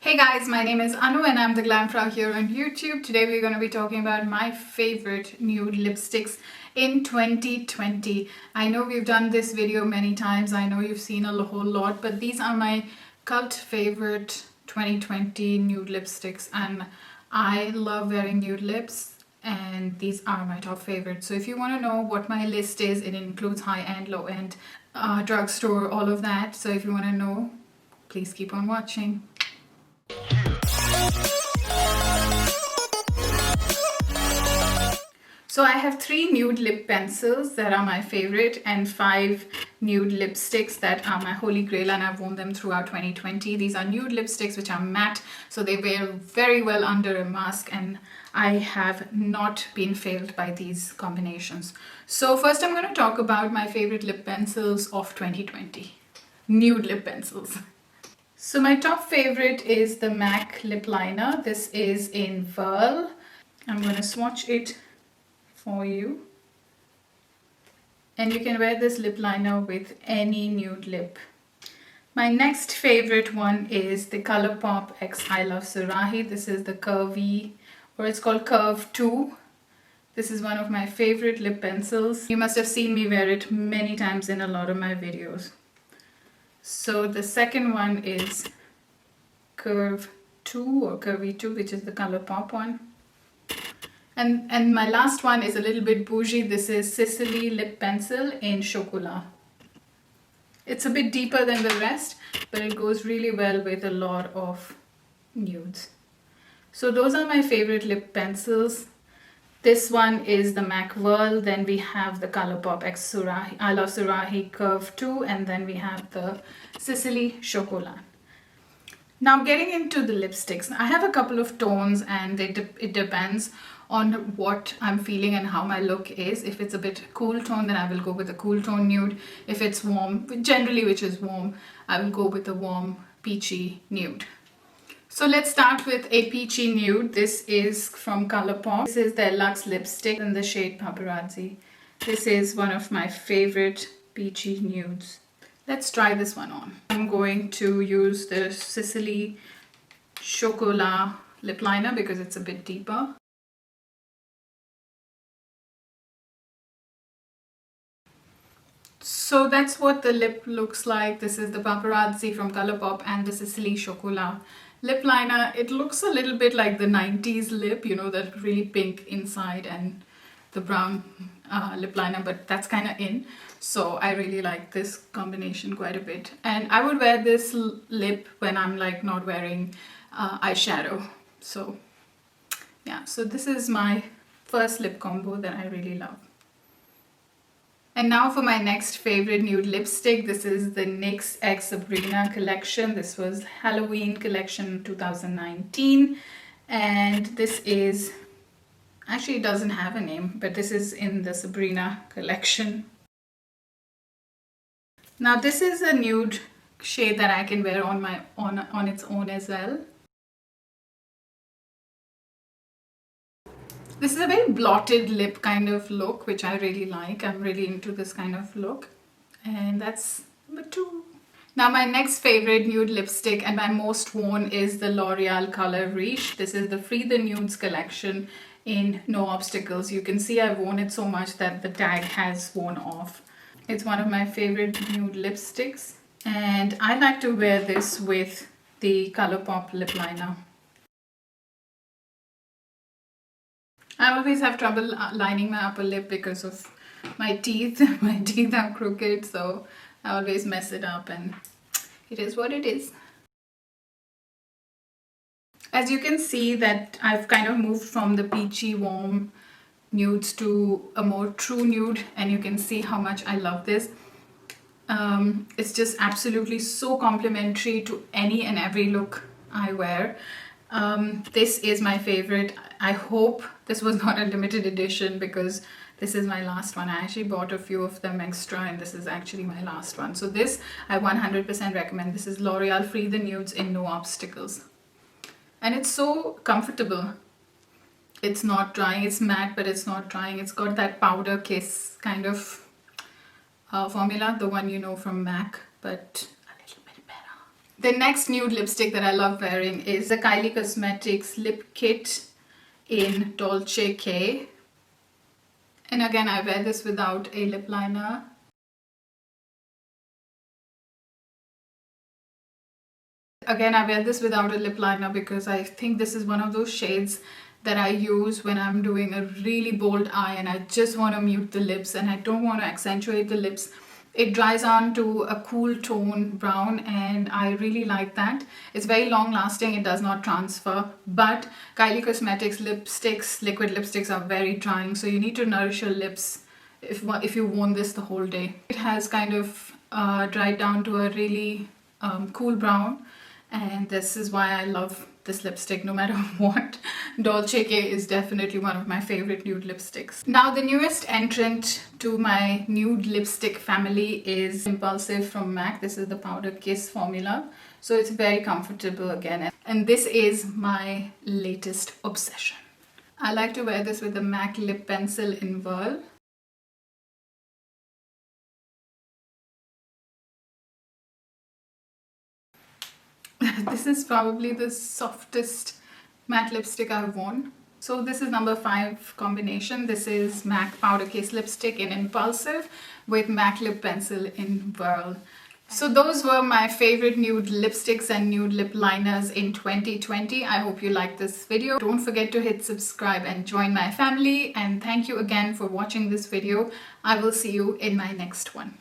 Hey guys, my name is Anu and I'm the Glam Frog here on YouTube. Today we're going to be talking about my favorite nude lipsticks in 2020. I know we've done this video many times. I know you've seen a whole lot, but these are my cult favorite 2020 nude lipsticks, and I love wearing nude lips and these are my top favorites. So if you want to know what my list is, it includes high-end, low-end, drugstore, all of that. So if you want to know, please keep on watching. So I have 3 nude lip pencils that are my favorite and 5 nude lipsticks that are my holy grail, and I've worn them throughout 2020. These are nude lipsticks which are matte, so they wear very well under a mask, and I have not been failed by these combinations. So first I'm going to talk about my favorite lip pencils of 2020. Nude lip pencils. So my top favorite is the MAC lip liner. This is in Whirl. I'm going to swatch it for you. And you can wear this lip liner with any nude lip. My next favorite one is the Colourpop X Iluvsurahii. This is the CURVII, or it's called Curve 2. This is one of my favorite lip pencils. You must have seen me wear it many times in a lot of my videos. So the second one is Curve 2 or CURVII 2, which is the Colourpop one. And my last one is a little bit bougie. This is Sisley lip pencil in Chocolat. It's a bit deeper than the rest, but it goes really well with a lot of nudes. So those are my favorite lip pencils. This one is the MAC Whirl, then we have the Colourpop X Iluvsurahii Curve 2, and then we have the Sisley Chocolat. Now getting into the lipsticks, I have a couple of tones and it depends on what I'm feeling and how my look is. If it's a bit cool tone, then I will go with a cool tone nude. If it's warm, generally which is warm, I will go with a warm peachy nude. So let's start with a peachy nude. This is from Colourpop. This is their Luxe lipstick in the shade Paparazzi. This is one of my favorite peachy nudes. Let's try this one on. I'm going to use the Sisley Chocolat lip liner because it's a bit deeper. So that's what the lip looks like. This is the Paparazzi from Colourpop and the Sisley Chocolat lip liner. It looks a little bit like the 90s lip, you know, that really pink inside and the brown lip liner, but that's kind of in. So I really like this combination quite a bit. And I would wear this lip when I'm like not wearing eyeshadow. So yeah, so this is my first lip combo that I really love. And now for my next favorite nude lipstick. This is the NYX X Sabrina collection. This was Halloween collection 2019. And this is, actually it doesn't have a name, but this is in the Sabrina collection. Now this is a nude shade that I can wear on its own as well. This is a very blotted lip kind of look, which I really like. I'm really into this kind of look. And that's number 2. Now my next favorite nude lipstick and my most worn is the L'Oreal color Riche. This is the Free the Nudes collection in No Obstacles. You can see I've worn it so much that the tag has worn off. It's one of my favorite nude lipsticks. And I like to wear this with the Colourpop lip liner. I always have trouble lining my upper lip because of my teeth. My teeth are crooked, so I always mess it up, and it is what it is. As you can see that I've kind of moved from the peachy warm nudes to a more true nude, and you can see how much I love this. It's just absolutely so complimentary to any and every look I wear. This is my favorite. I hope this was not a limited edition because this is my last one. I actually bought a few of them extra and this is actually my last one. So this I 100% recommend. This is L'Oreal Free the Nudes in No Obstacles. And it's so comfortable. It's not drying. It's matte, but it's not drying. It's got that powder kiss kind of formula, the one you know from MAC, but a little bit better. The next nude lipstick that I love wearing is the Kylie Cosmetics Lip Kit in Dolce K. And again, I wear this without a lip liner. Again, I wear this without a lip liner because I think this is one of those shades that I use when I'm doing a really bold eye and I just want to mute the lips and I don't want to accentuate the lips. It dries on to a cool tone brown and I really like that. It's very long lasting, it does not transfer, but Kylie Cosmetics lipsticks, liquid lipsticks are very drying, so you need to nourish your lips if you worn this the whole day. It has kind of dried down to a really cool brown, and this is why I love this lipstick no matter what. Dolce K is definitely one of my favorite nude lipsticks. Now the newest entrant to my nude lipstick family is Impulsive from MAC. This is the Powder Kiss formula. So it's very comfortable again. And this is my latest obsession. I like to wear this with the MAC lip pencil in Whirl. This is probably the softest matte lipstick I've worn. So this is number 5 combination. This is MAC Powder Case Lipstick in Impulsive with MAC Lip Pencil in Whirl. So those were my favorite nude lipsticks and nude lip liners in 2020. I hope you liked this video. Don't forget to hit subscribe and join my family. And thank you again for watching this video. I will see you in my next one.